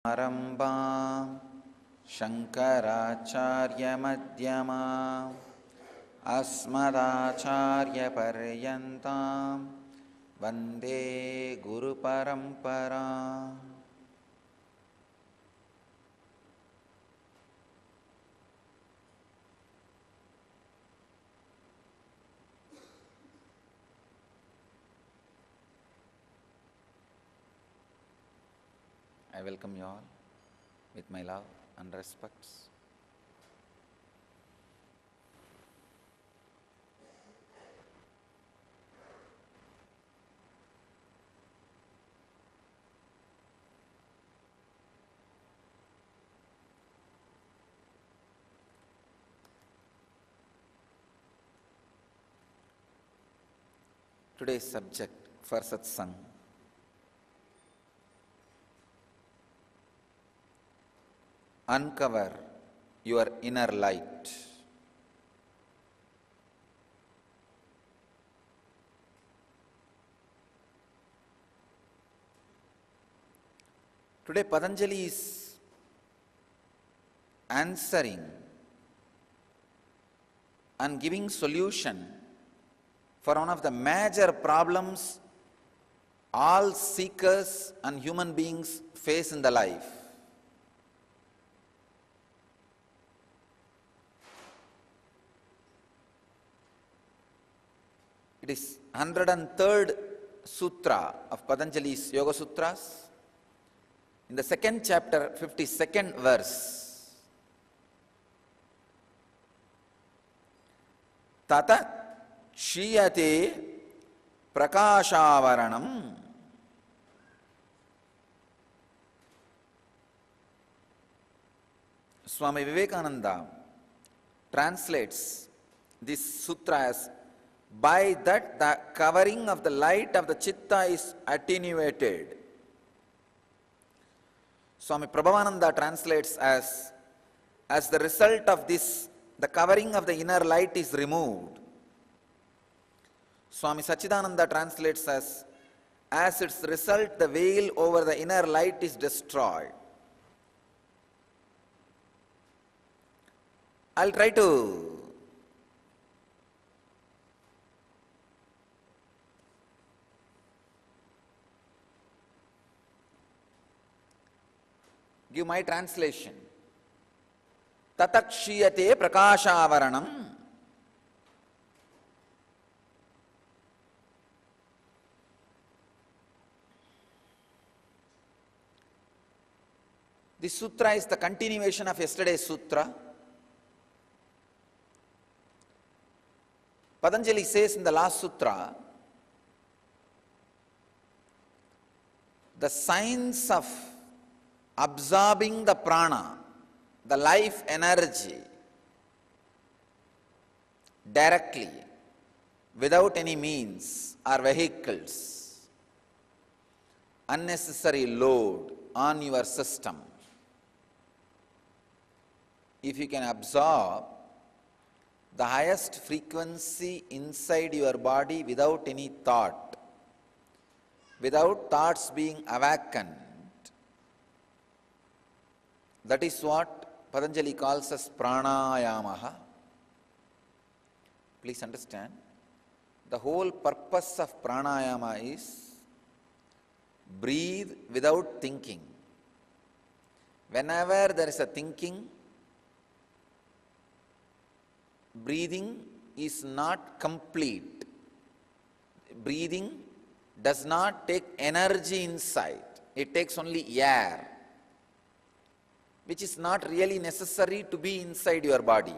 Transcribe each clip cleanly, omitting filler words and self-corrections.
Samarambaṁ Shankaracharyamध्यamām Asmadacharyaparyantam Vande Guru Paramparam. I welcome you all with my love and respects. Today's subject for Satsang: uncover your inner light. Today Patanjali is answering and giving solution for one of the major problems all seekers and human beings face in the life. It is 103rd Sutra of Patanjali's Yoga Sutras. In the second chapter, 52nd verse. Tata Shiyate Prakashavaranam. Swami Vivekananda translates this sutra as, by that the covering of the light of the chitta is attenuated. Swami Prabhavananda translates as the result of this, the covering of the inner light is removed. Swami Sachidananda translates as its result, the veil over the inner light is destroyed. I'll try to give my translation. Tatakshiyate prakashavaranam. This sutra is the continuation of yesterday's sutra. Patanjali says in the last sutra, the science of absorbing the prana, the life energy, directly, without any means or vehicles, unnecessary load on your system. If you can absorb the highest frequency inside your body without any thought, without thoughts being awakened, that is what Patanjali calls as Pranayama. Please understand, the whole purpose of Pranayama is breathe without thinking. Whenever there is a thinking, breathing is not complete. Breathing does not take energy inside. It takes only air, which is not really necessary to be inside your body.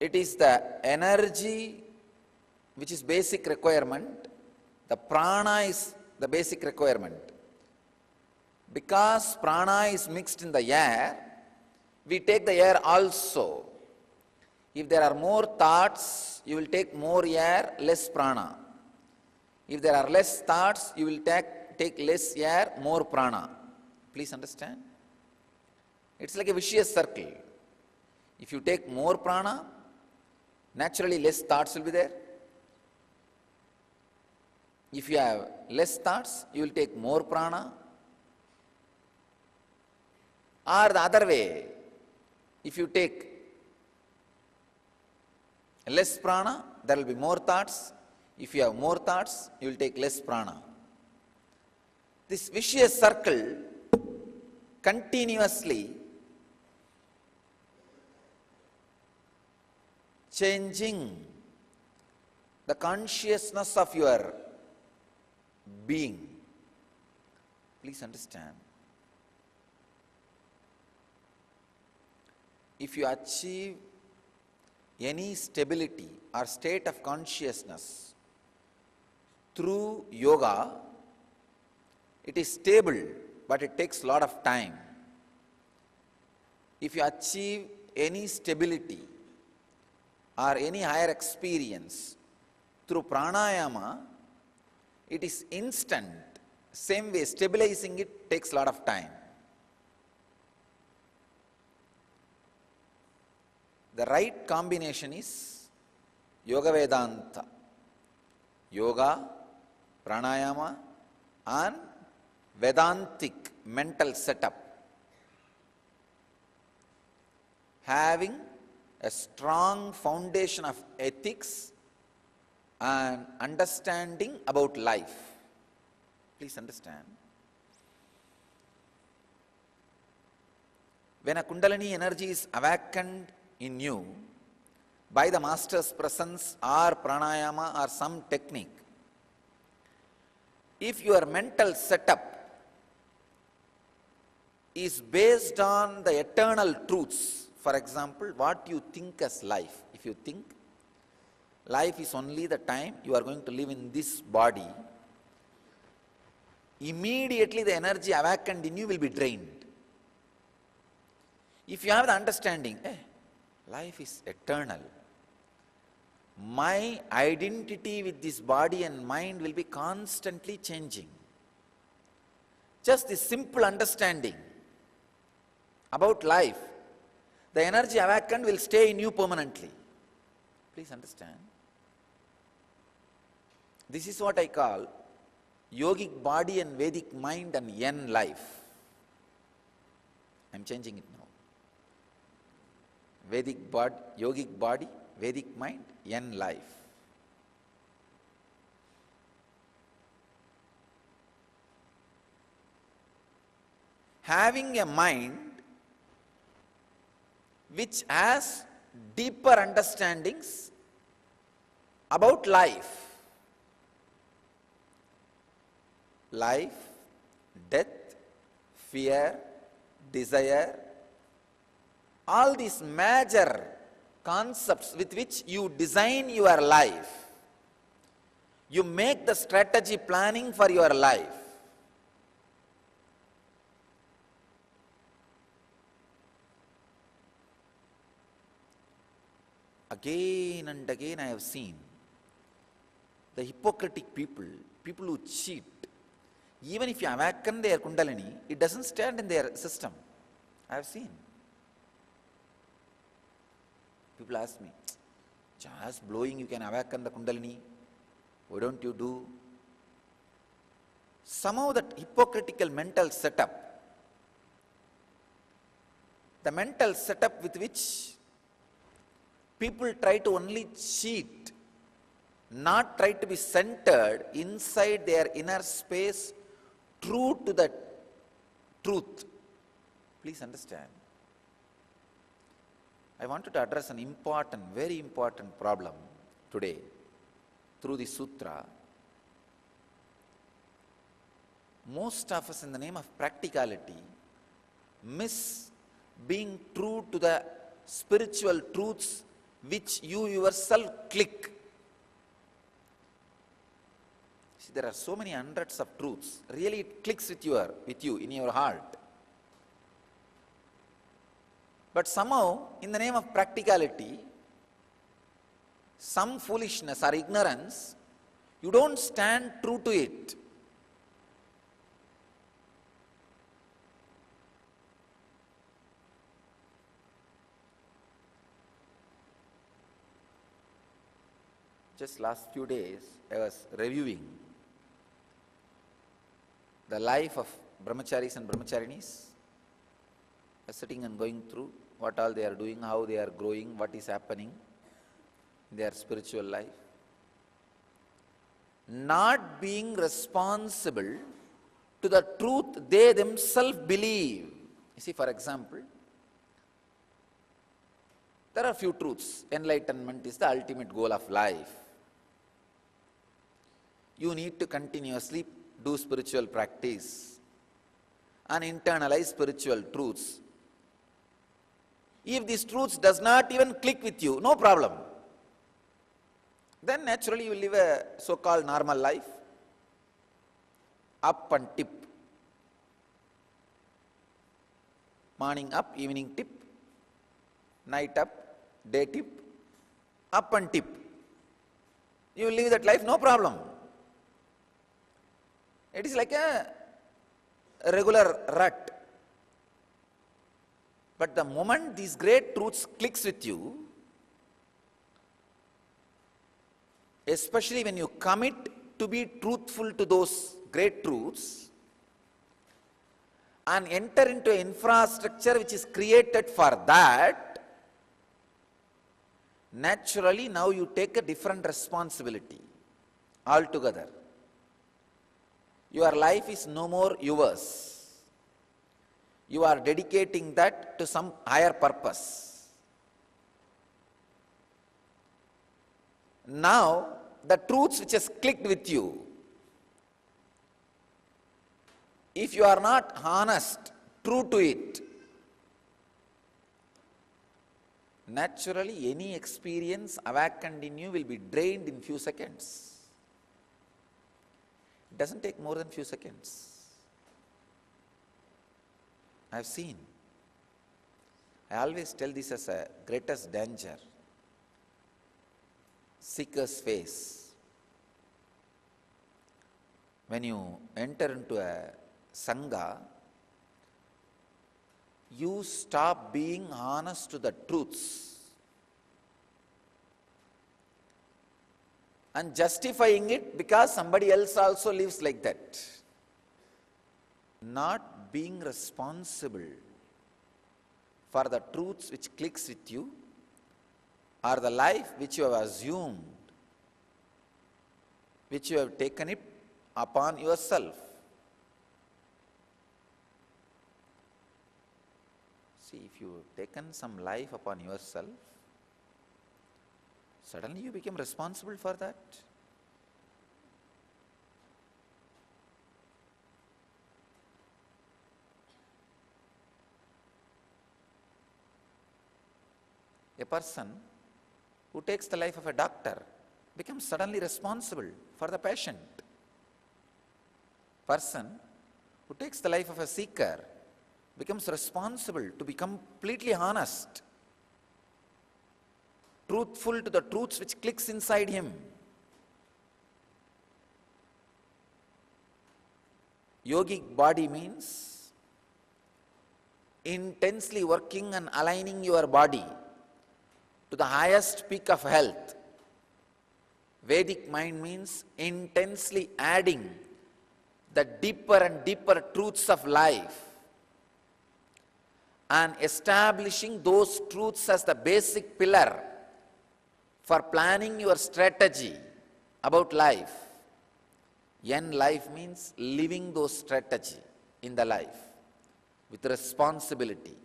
It is the energy which is basic requirement. The prana is the basic requirement. Because prana is mixed in the air, we take the air also. If there are more thoughts, you will take more air, less prana. If there are less thoughts, you will take less air, more prana. Please understand. It's like a vicious circle. If you take more prana, naturally less thoughts will be there. If you have less thoughts, you will take more prana. Or the other way, if you take less prana, there will be more thoughts. If you have more thoughts, you will take less prana. This vicious circle continuously changing the consciousness of your being. Please understand. If you achieve any stability or state of consciousness through yoga, it is stable, but it takes a lot of time. If you achieve any stability or any higher experience through pranayama, it is instant. Same way, stabilizing it takes a lot of time. The right combination is Yoga Vedanta. Yoga, pranayama, and Vedantic mental setup. Having a strong foundation of ethics and understanding about life. Please understand. When a Kundalini energy is awakened in you by the master's presence or pranayama or some technique, if your mental setup is based on the eternal truths, for example, what you think as life. If you think life is only the time you are going to live in this body, immediately the energy awakened in you will be drained. If you have the understanding, life is eternal, my identity with this body and mind will be constantly changing. Just this simple understanding about life, the energy awakened will stay in you permanently. Please understand. This is what I call yogic body and Vedic mind and yen life. I am changing it now. Vedic body, yogic body, Vedic mind, yen life. Having a mind which has deeper understandings about life. Life, death, fear, desire, all these major concepts with which you design your life. You make the strategy planning for your life. Again and again I have seen the hypocritic people, people who cheat. Even if you awaken their Kundalini, it doesn't stand in their system. I have seen. People ask me, just blowing you can awaken the Kundalini. Why don't you do? Somehow that hypocritical mental setup, the mental setup with which people try to only cheat, not try to be centered inside their inner space, true to the truth. Please understand. I wanted to address an important, very important problem today through the sutra. Most of us, in the name of practicality, miss being true to the spiritual truths which you yourself click. See, there are so many hundreds of truths. Really, it clicks with you in your heart. But somehow, in the name of practicality, some foolishness or ignorance, you don't stand true to it. Just last few days, I was reviewing the life of brahmacharis and brahmacharinis. sitting and going through what all they are doing, how they are growing, what is happening in their spiritual life. Not being responsible to the truth they themselves believe. You see, for example, there are few truths. Enlightenment is the ultimate goal of life. You need to continuously do spiritual practice and internalize spiritual truths. If these truths does not even click with you, no problem. Then naturally you will live a so-called normal life. Up and tip. Morning up, evening tip. Night up, day tip. Up and tip. You will live that life, no problem. It is like a regular rut. But the moment these great truths clicks with you, especially when you commit to be truthful to those great truths and enter into an infrastructure which is created for that, naturally now you take a different responsibility altogether. Your life is no more yours. You are dedicating that to some higher purpose. Now, the truths which has clicked with you, if you are not honest, true to it, naturally any experience awakened in you will be drained in few seconds. It doesn't take more than few seconds. I have seen. I always tell this as a greatest danger. Seekers face. When you enter into a Sangha, you stop being honest to the truths and justifying it because somebody else also lives like that. Not being responsible for the truths which clicks with you or the life which you have assumed, which you have taken it upon yourself. See, if you have taken some life upon yourself, suddenly you become responsible for that. A person who takes the life of a doctor becomes suddenly responsible for the patient. Person who takes the life of a seeker becomes responsible to be completely honest, truthful to the truths which clicks inside him. Yogic body means intensely working and aligning your body to the highest peak of health. Vedic mind means intensely adding the deeper and deeper truths of life and establishing those truths as the basic pillar for planning your strategy about life. Yen life means living those strategy in the life with responsibility.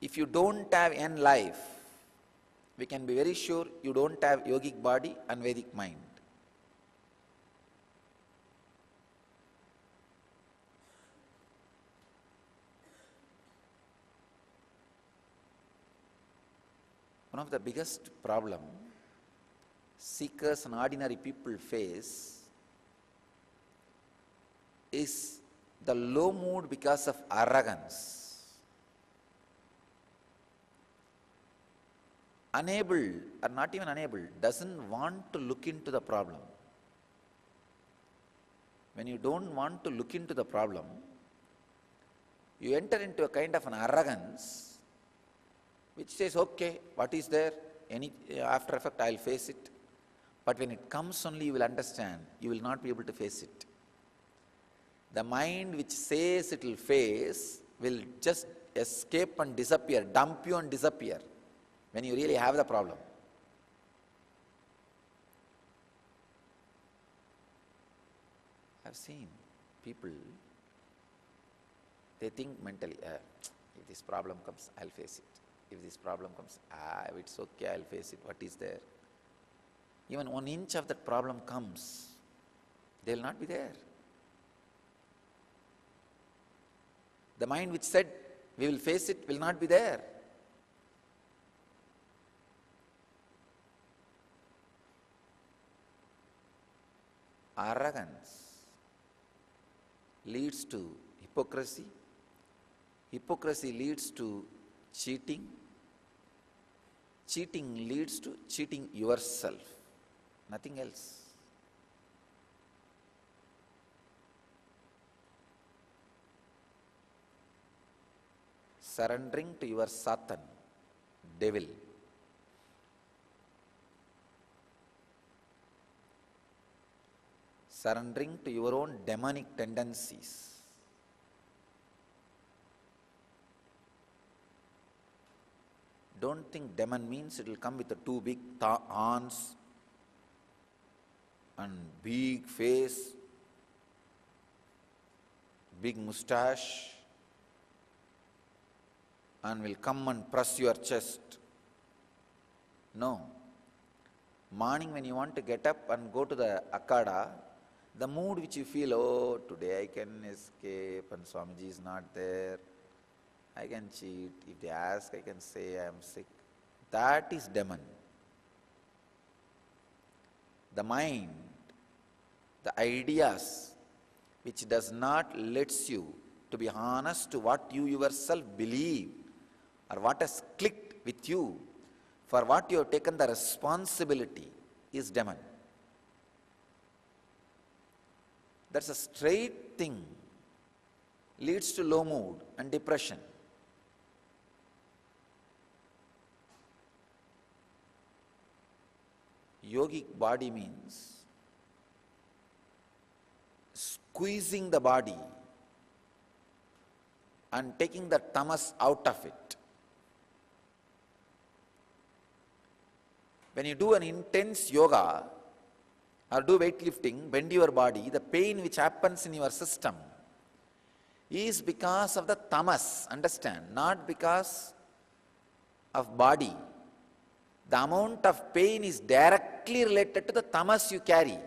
If you don't have N life, we can be very sure you don't have yogic body and Vedic mind. One of the biggest problem seekers and ordinary people face is the low mood because of arrogance. Unable, or not even unable, doesn't want to look into the problem. When you don't want to look into the problem, you enter into a kind of an arrogance which says, okay, what is there? Any after effect, I'll face it. But when it comes only, you will understand, you will not be able to face it. The mind which says it will face will just escape and disappear, dump you and disappear when you really have the problem. I've seen people, they think mentally, if this problem comes, I'll face it. If this problem comes, if it's okay, I'll face it. What is there? Even 1 inch of that problem comes, they will not be there. The mind which said, we will face it, will not be there. Arrogance leads to hypocrisy. Hypocrisy leads to cheating. Cheating leads to cheating yourself. Nothing else. Surrendering to your Satan, devil. Surrendering to your own demonic tendencies. Don't think demon means it will come with the 2 big horns and big face, big moustache, and will come and press your chest. No. Morning when you want to get up and go to the Akada, the mood which you feel, oh, today I can escape and Swamiji is not there, I can cheat, if they ask I can say I am sick. That is demon. The mind, the ideas which does not lets you to be honest to what you yourself believe or what has clicked with you, for what you have taken the responsibility, is demon. That's a straight thing, leads to low mood and depression. Yogic body means squeezing the body and taking the tamas out of it. When you do an intense yoga or do weightlifting, bend your body, the pain which happens in your system is because of the tamas, understand, not because of body. The amount of pain is directly related to the tamas you carry.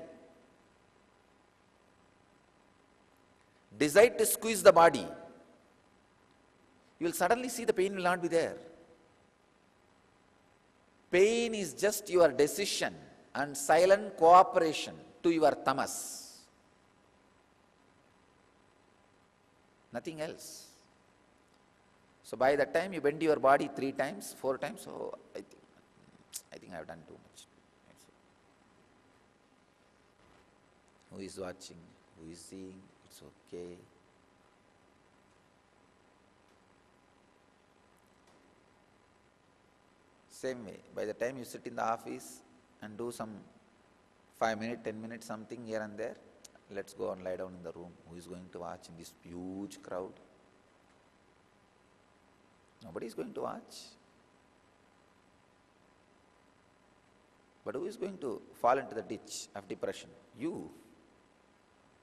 Decide to squeeze the body, you will suddenly see the pain will not be there. Pain is just your decision and silent cooperation to your tamas. Nothing else. So by the time you bend your body 3 times, 4 times, oh, I think I have done too much. Who is watching? Who is seeing? It's okay. Same way, by the time you sit in the office and do some 5 minutes, 10 minutes, something here and there, let's go and lie down in the room. Who is going to watch in this huge crowd? Nobody is going to watch. But who is going to fall into the ditch of depression? You.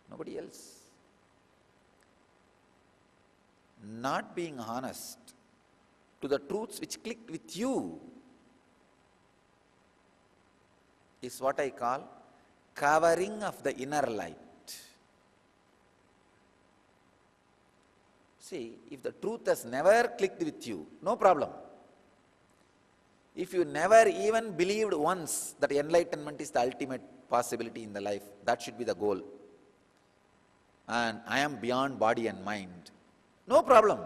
Nobody else. Not being honest to the truths which clicked with you is what I call covering of the inner light. See, if the truth has never clicked with you, no problem. If you never even believed once that enlightenment is the ultimate possibility in the life, that should be the goal. And I am beyond body and mind, no problem.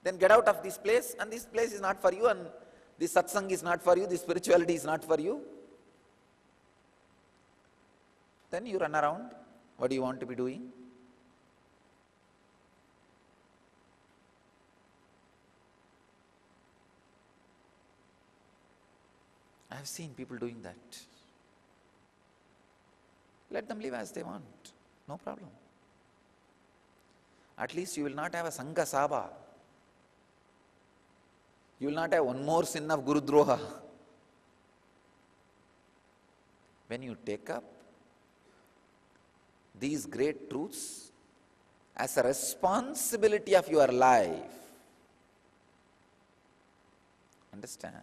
Then get out of this place, and this place is not for you, and this satsang is not for you, this spirituality is not for you. Then you run around. What do you want to be doing? have seen people doing that. Let them live as they want. No problem. At least you will not have a Sangha Saba. You will not have one more sin of Guru Droha. When you take up these great truths as a responsibility of your life, understand,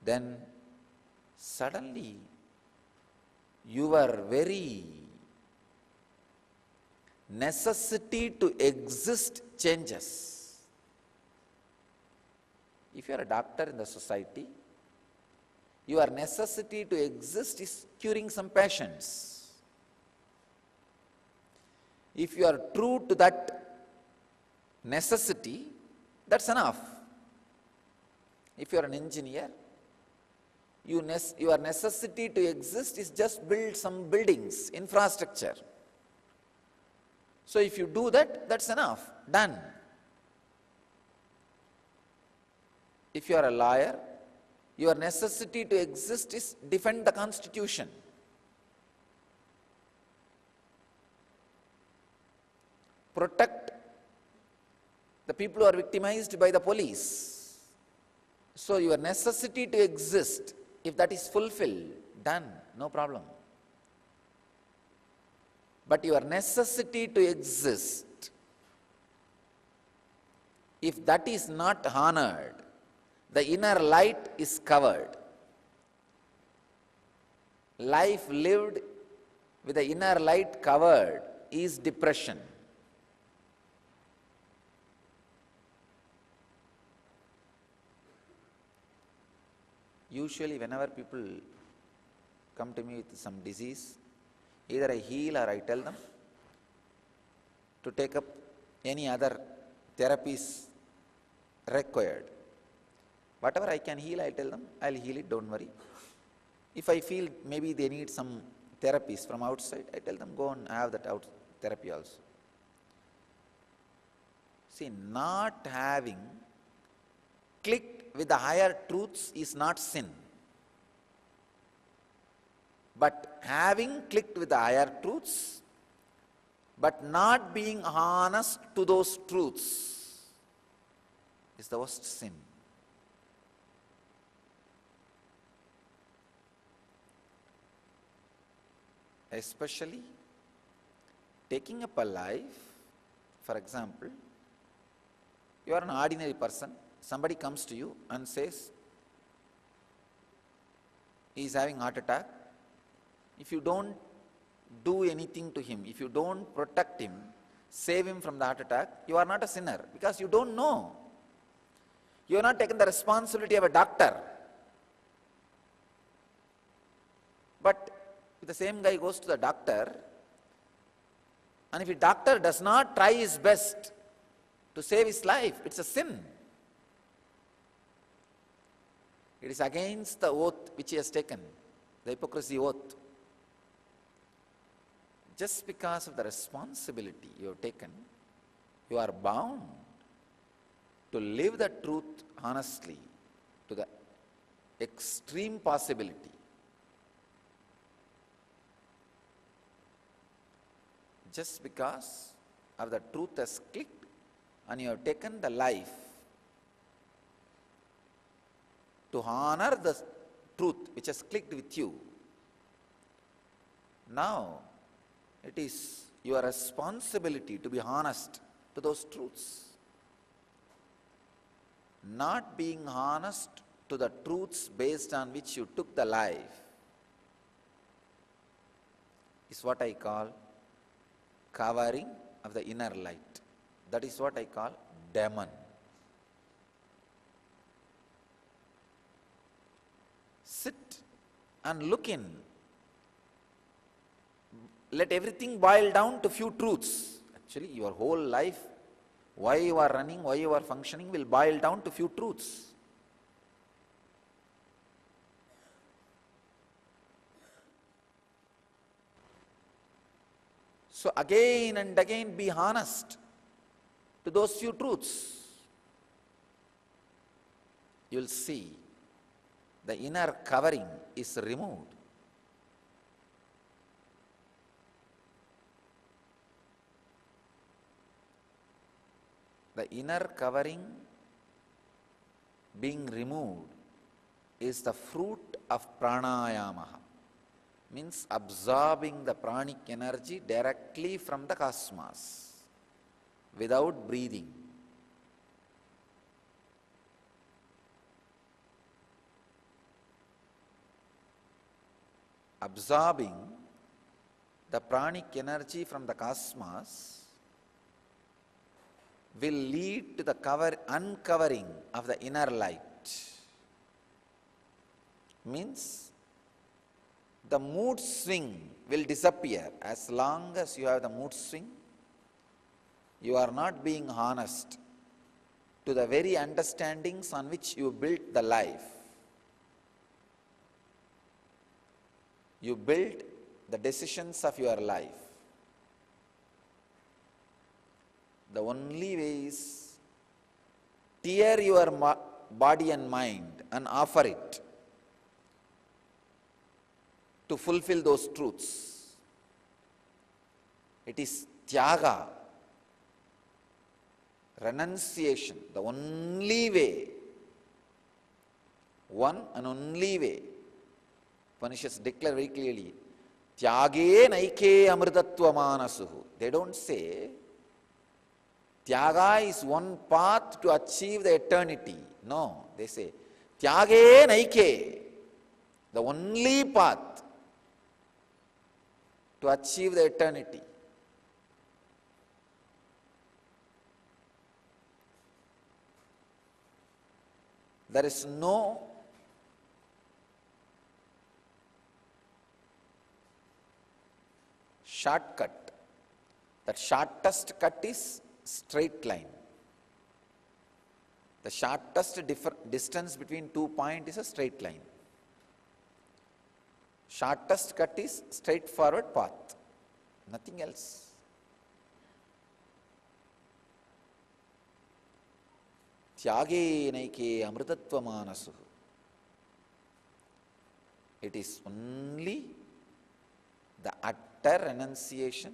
then suddenly your very necessity to exist changes. If you are a doctor in the society, your necessity to exist is curing some patients. If you are true to that necessity, that's enough. If you are an engineer, your necessity to exist is just build some buildings, infrastructure. So if you do that, that's enough, done. If you are a lawyer, your necessity to exist is defend the Constitution. Protect the people who are victimized by the police. So your necessity to exist, if that is fulfilled, done, no problem. But your necessity to exist, if that is not honored, the inner light is covered. Life lived with the inner light covered is depression. Usually whenever people come to me with some disease, either I heal or I tell them to take up any other therapies required. Whatever I can heal, I tell them, I'll heal it, don't worry. If I feel maybe they need some therapies from outside, I tell them, go and have that therapy also. See, not having clicked with the higher truths is not sin. But having clicked with the higher truths, but not being honest to those truths is the worst sin. Especially taking up a life, for example, you are an ordinary person, somebody comes to you and says, he is having heart attack. If you don't do anything to him, if you don't protect him, save him from the heart attack, you are not a sinner because you don't know. You have not taken the responsibility of a doctor. But if the same guy goes to the doctor, and if the doctor does not try his best to save his life, it's a sin. It is against the oath which he has taken, the hypocrisy oath. Just because of the responsibility you have taken, you are bound to live the truth honestly to the extreme possibility. Just because of the truth has clicked and you have taken the life to honor the truth which has clicked with you, now it is your responsibility to be honest to those truths. Not being honest to the truths based on which you took the life is what I call covering of the inner light. That is what I call demon. Sit and look in. Let everything boil down to few truths. Actually, your whole life, why you are running, why you are functioning, will boil down to few truths. So again and again be honest to those few truths. You will see the inner covering is removed. The inner covering being removed is the fruit of Pranayama, means absorbing the pranic energy directly from the cosmos without breathing. Absorbing the pranic energy from the cosmos will lead to the uncovering of the inner light. Means the mood swing will disappear. As long as you have the mood swing, you are not being honest to the very understandings on which you built the life. You built the decisions of your life. The only way is tear your body and mind and offer it to fulfill those truths. It is Thyaga, renunciation, the only way, one and only way. Upanishads declare very clearly, Thyage naike amritatva manasuhu. They don't say, Thyaga is one path to achieve the eternity. No, they say, Thyage naike, the only path to achieve the eternity. There is no shortcut. That shortest cut is straight line. The shortest distance between 2 points is a straight line. Shortest cut is straightforward path, nothing else. Thyage naike amritatva manasuhu. It is only the utter renunciation,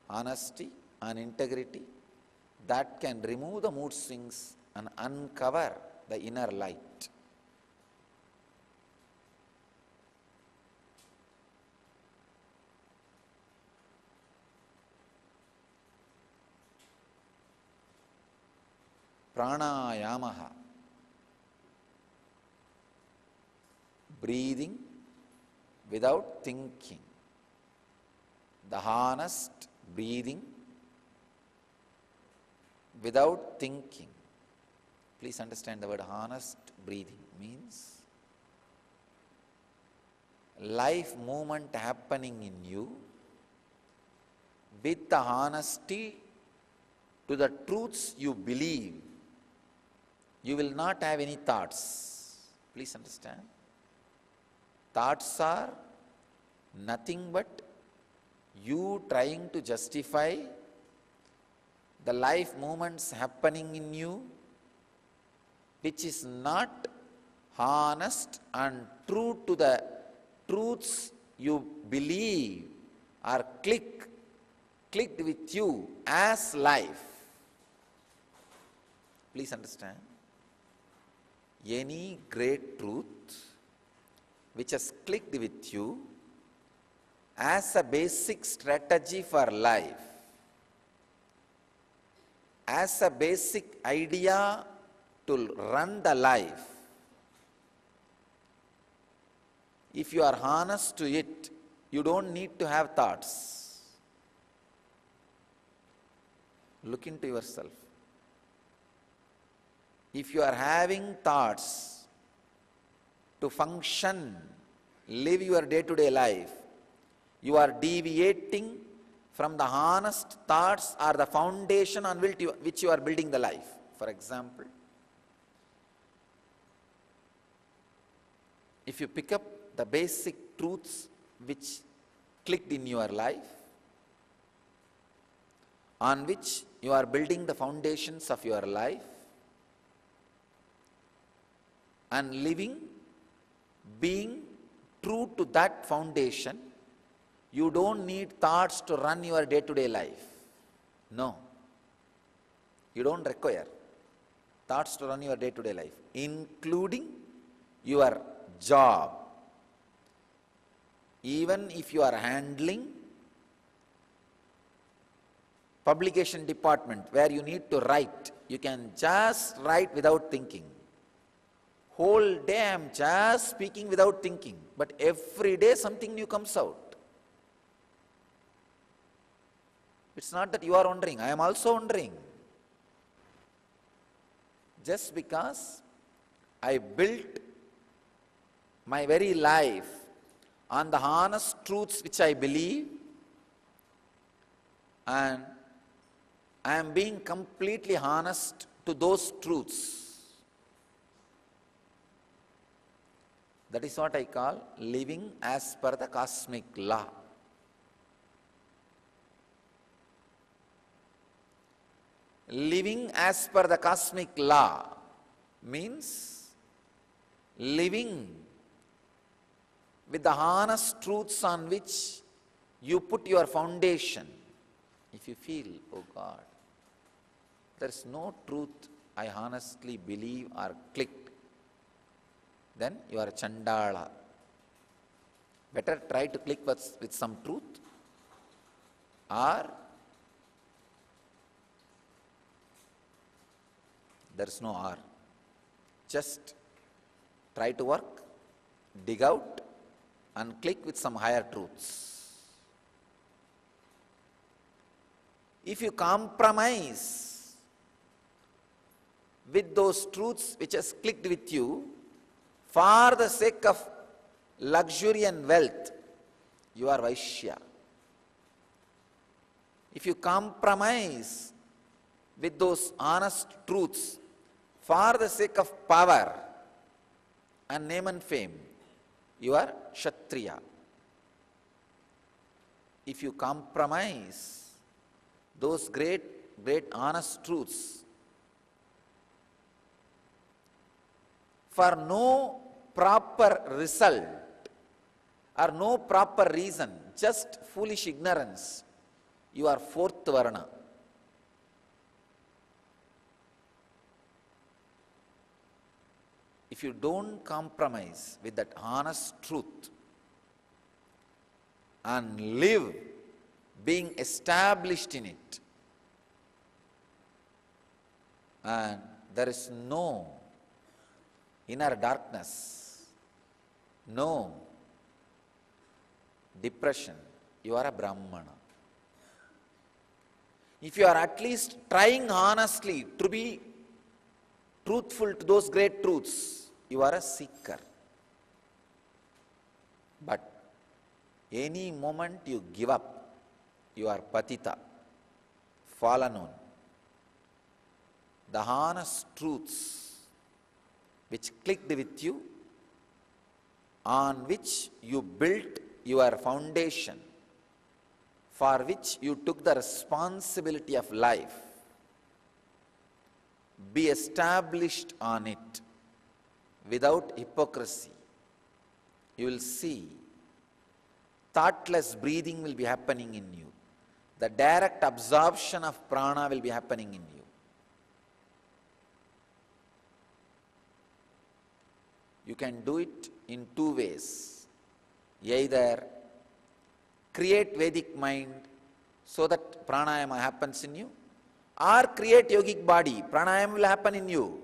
honesty and integrity that can remove the mood swings and uncover the inner light. Pranayama, breathing without thinking. The honest breathing without thinking. Please understand the word honest breathing means life movement happening in you with the honesty to the truths you believe. You will not have any thoughts. Please understand. Thoughts are nothing but you trying to justify the life movements happening in you, which is not honest and true to the truths you believe are clicked with you as life. Please understand. Any great truth which has clicked with you as a basic strategy for life, as a basic idea to run the life, if you are honest to it, you don't need to have thoughts. Look into yourself. If you are having thoughts to function, live your day-to-day life, you are deviating from the honest thoughts or the foundation on which you are building the life. For example, if you pick up the basic truths which clicked in your life, on which you are building the foundations of your life, and living being true to that foundation, you don't need thoughts to run your day-to-day life. No. You don't require thoughts to run your day-to-day life, including your job. Even if you are handling publication department where you need to write, you can just write without thinking. Whole day I am just speaking without thinking, but every day something new comes out. It's not that you are wondering, I am also wondering. Just because I built my very life on the honest truths which I believe, and I am being completely honest to those truths. That is what I call living as per the cosmic law. Living as per the cosmic law means living with the honest truths on which you put your foundation. If you feel, oh God, there is no truth I honestly believe or clicked, then you are a Chandala. Better try to click with some truth, or there is no or. Just try to work, dig out, and click with some higher truths. If you compromise with those truths which has clicked with you for the sake of luxury and wealth, you are Vaishya. If you compromise with those honest truths for the sake of power and name and fame, you are Kshatriya. If you compromise those great honest truths for no proper result or no proper reason, just foolish ignorance, you are fourth Varna. If you don't compromise with that honest truth and live being established in it, and there is no inner darkness, no depression, you are a Brahmana. If you are at least trying honestly to be truthful to those great truths, you are a seeker. But any moment you give up, you are patita, fallen on. The honest truths which clicked with you, on which you built your foundation, for which you took the responsibility of life, be established on it without hypocrisy. You will see thoughtless breathing will be happening in you. The direct absorption of prana will be happening in you. You can do it in two ways. Either create Vedic mind so that pranayama happens in you, or create yogic body, pranayama will happen in you.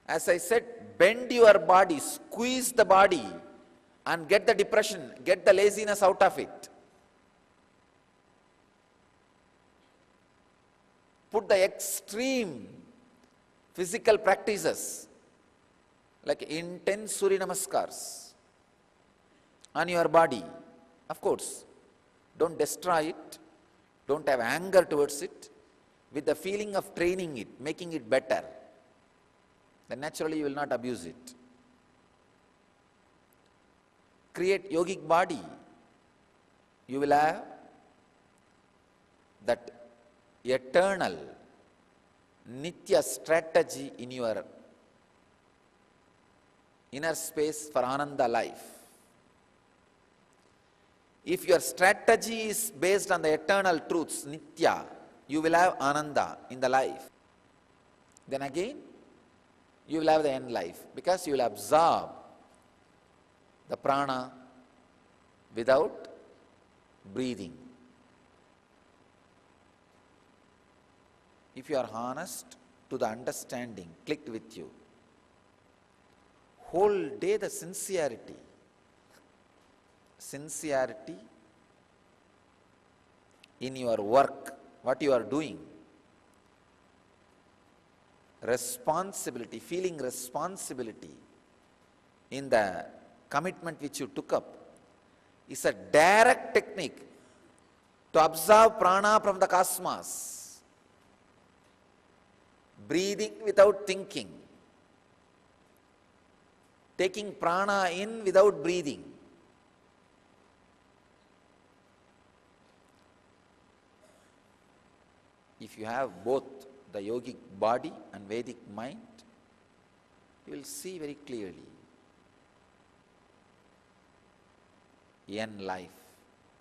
As I said, bend your body, squeeze the body and get the depression, get the laziness out of it. Put the extreme physical practices like intense Surya Namaskars on your body. Of course, don't destroy it, don't have anger towards it, with the feeling of training it, making it better. Then naturally you will not abuse it. Create yogic body. You will have that eternal Nitya strategy in inner space for Ananda life. If your strategy is based on the eternal truths, Nitya, you will have Ananda in the life. Then again, you will have the end life, because you will absorb the prana without breathing. If you are honest to the understanding clicked with you, whole day the sincerity in your work, what you are doing, responsibility, feeling responsibility in the commitment which you took up, is a direct technique to absorb prana from the cosmos. Breathing without thinking, taking prana in without breathing. If you have both the yogic body and Vedic mind, you will see very clearly. Yen life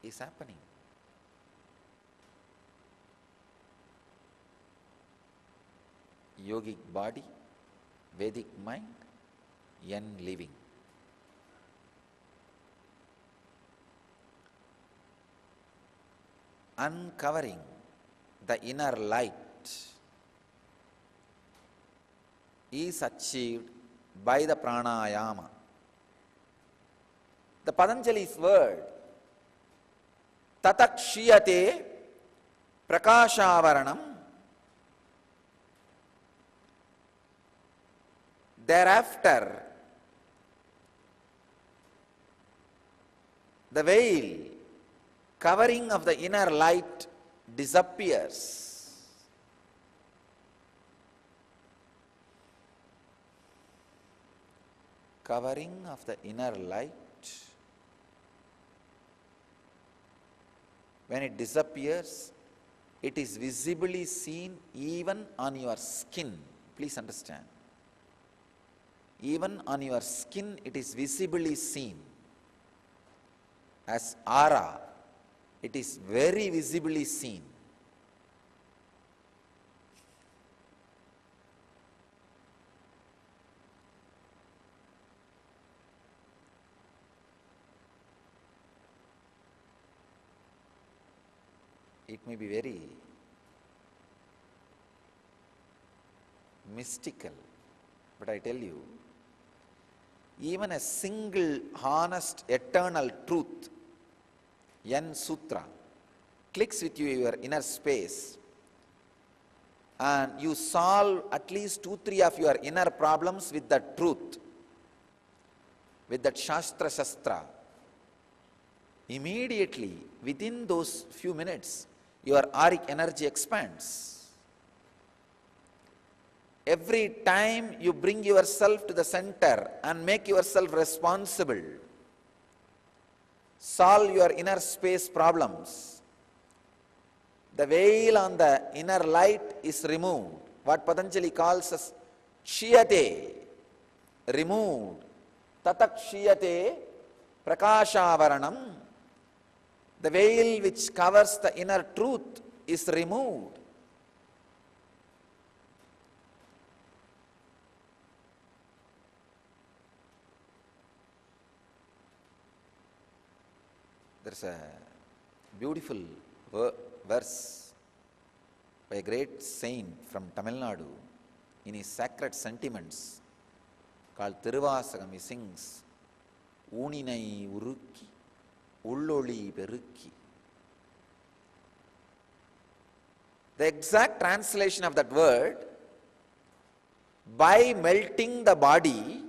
is happening. Yogic body, Vedic mind, yen living. Uncovering the inner light is achieved by the pranayama. The Patanjali's word, tatakshiyate prakashavaranam, thereafter the veil covering of the inner light disappears. Covering of the inner light, when it disappears, it is visibly seen even on your skin. Please understand. Even on your skin it is visibly seen. As aura, it is very visibly seen. It may be very mystical, but I tell you, even a single honest eternal truth, Yen Sutra, clicks with you in your inner space, and you solve at least 2-3 of your inner problems with that truth, with that Shastra. Immediately, within those few minutes, your auric energy expands. Every time you bring yourself to the center and make yourself responsible, solve your inner space problems, the veil on the inner light is removed. What Patanjali calls as kshiyate, removed. Tatak kshiyate prakashavaranam. The veil which covers the inner truth is removed. There's a beautiful verse by a great saint from Tamil Nadu in his sacred sentiments called Thiruvasagam. He sings, Ooninai urukki, ulloli perukki. The exact translation of that word, by melting the body,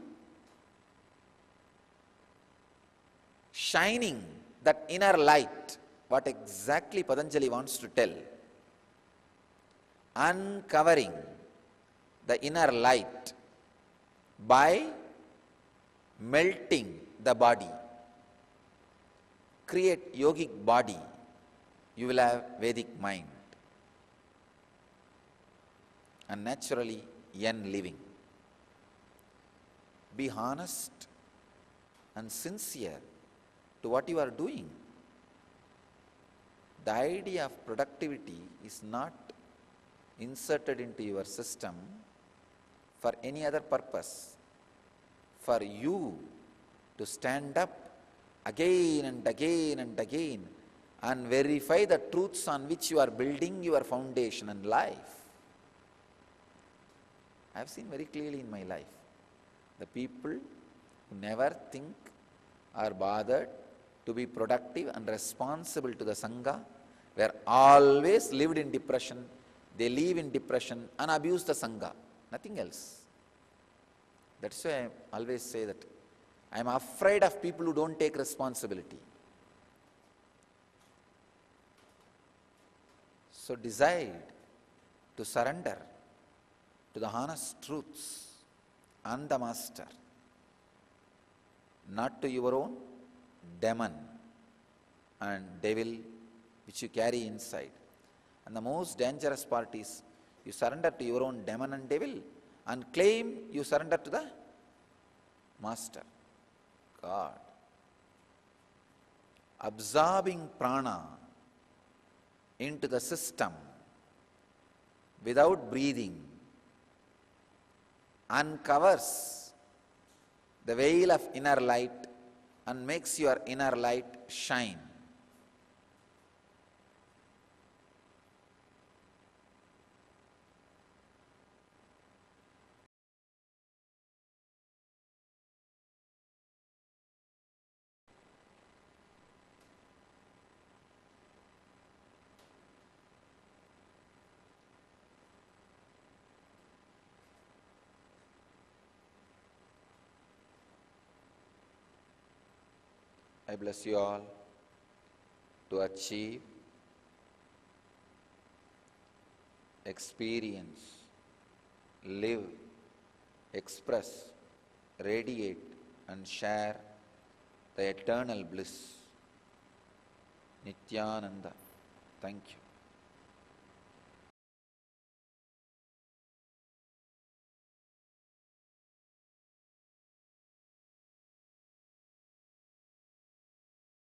shining that inner light, what exactly Patanjali wants to tell, uncovering the inner light by melting the body, create yogic body, you will have Vedic mind, and naturally yen living. Be honest and sincere to what you are doing. The idea of productivity is not inserted into your system for any other purpose. For you to stand up again and again and again and verify the truths on which you are building your foundation and life. I have seen very clearly in my life, the people who never think or bothered to be productive and responsible to the Sangha were always lived in depression. They live in depression and abuse the Sangha, nothing else. That's why I always say that I am afraid of people who don't take responsibility. So decide to surrender to the honest truths and the Master, not to your own demon and devil which you carry inside. And the most dangerous part is you surrender to your own demon and devil and claim you surrender to the Master, God. Absorbing prana into the system without breathing uncovers the veil of inner light and makes your inner light shine. I bless you all to achieve, experience, live, express, radiate and share the eternal bliss. Nithyananda. Thank you.